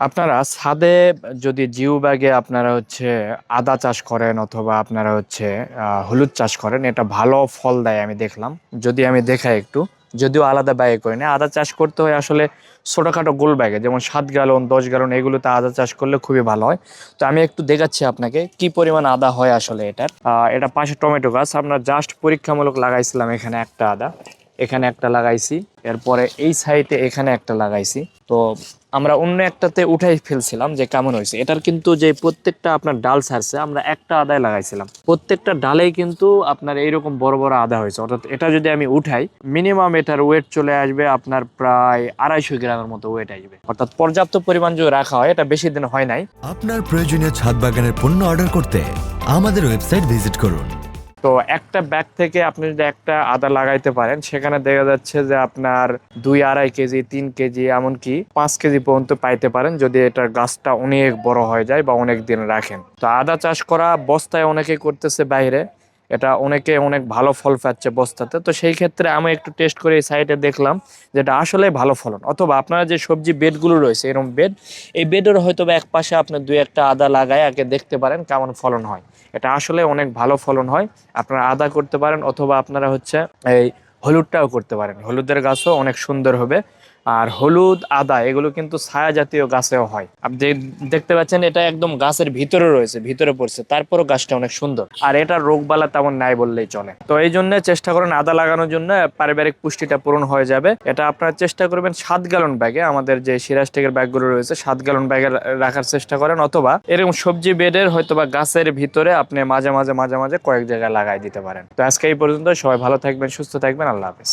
আপনারা ছাদে যদি জিও ব্যাগে আপনারা হচ্ছে আদা চাষ করেন অথবা আপনারা হচ্ছে হলুদ চাষ করেন, এটা ভালো ফল দেয় আমি দেখলাম। যদি আমি দেখাই একটু, যদিও আলাদা ব্যাগে করি না, আদা চাষ করতে হয় আসলে ছোটখাটো গোল ব্যাগে, যেমন 7 গ্যালন 10 গ্যালন এগুলোতে আদা চাষ করলে খুবই ভালো হয়। তো আমি একটু দেখাচ্ছি আপনাকে কি পরিমাণ আদা হয় আসলে এটার। এটা পাশে টমেটো গাছ, আমরা জাস্ট পরীক্ষামূলক লাগাইছিলাম এখানে একটা আদা, এখানে একটা লাগাইছি, এরপরে এই সাইডে এখানে একটা লাগাইছি। তো আমরা অন্য একটাতে উঠাই ফেলছিলাম যে কেমন হয়েছে এটার, কিন্তু যে প্রত্যেকটা আপনার ডাল ছাড়ছে, আমরা একটা আদায় লাগাইছিলাম, প্রত্যেকটা ডালেই কিন্তু আপনার এইরকম বড় বড় আদা হয়েছে। অর্থাৎ এটা যদি আমি উঠাই, মিনিমাম এটার ওয়েট চলে আসবে আপনার প্রায় 250 গ্রামের মতো ওয়েট আসবে। অর্থাৎ পর্যাপ্ত পরিমাণ যদি রাখা হয়, এটা বেশি দিন হয় নাই। আপনার প্রয়োজনীয় ছাদ বাগানের পণ্য অর্ডার করতে আমাদের ওয়েবসাইট ভিজিট করুন। তো একটা ব্যাগ থেকে আপনি যদি একটা আদা লাগাইতে পারেন, সেখানে দেখা যাচ্ছে যে আপনার 2-2.5 কেজি 3 কেজি এমনকি 5 কেজি পর্যন্ত পাইতে পারেন, যদি এটার গাছটা অনেক বড় হয়ে যায় বা অনেক দিন রাখেন। তো আদা চাষ করা বস্তায় অনেকে করতেছে বাইরে, এটা অনেকে অনেক ভালো ফল পাচ্ছে বস্তাতে। তো সেই ক্ষেত্রে আমি একটু টেস্ট করে এই সাইটে দেখলাম যেটা আসলে ভালো ফলন। অথবা আপনারা যে সবজি বেডগুলো রয়েছে, এরকম বেড, এই বেডের হয়তো বা এক পাশে আপনি 2-1টা আদা লাগায় আগে দেখতে পারেন কেমন ফলন হয়। এটা আসলে অনেক ভালো ফলন হয়। আপনারা আদা করতে পারেন অথবা আপনারা হচ্ছে এই হলুদটাও করতে পারেন, হলুদের গাছও অনেক সুন্দর হবে। আর হলুদ আদা এগুলো কিন্তু ছায়া জাতীয় গাছেও হয়। আপনি দেখতে পাচ্ছেন এটা একদম গাছের ভিতরে রয়েছে, ভিতরে পড়ছে, তারপরও গাছটা অনেক সুন্দর। আর এটা রোগবালা তেমন নাই বললেই চলে। তো এই জন্য চেষ্টা করেন আদা লাগানোর জন্য, পারিবারিক পুষ্টিটা পূরণ হয়ে যাবে। এটা আপনারা চেষ্টা করবেন 7 গ্যালন ব্যাগে, আমাদের যে সিরাজটেকের ব্যাগগুলো রয়েছে 7 গ্যালন ব্যাগে রাখার চেষ্টা করেন, অথবা এরকম সবজি বেডের হয়তোবা গাছের ভিতরে আপনি মাঝে মাঝে কয়েক জায়গায় লাগাই দিতে পারেন। তো আজকে এই পর্যন্ত, সবাই ভালো থাকবেন, সুস্থ থাকবেন, আল্লাহ হাফেজ।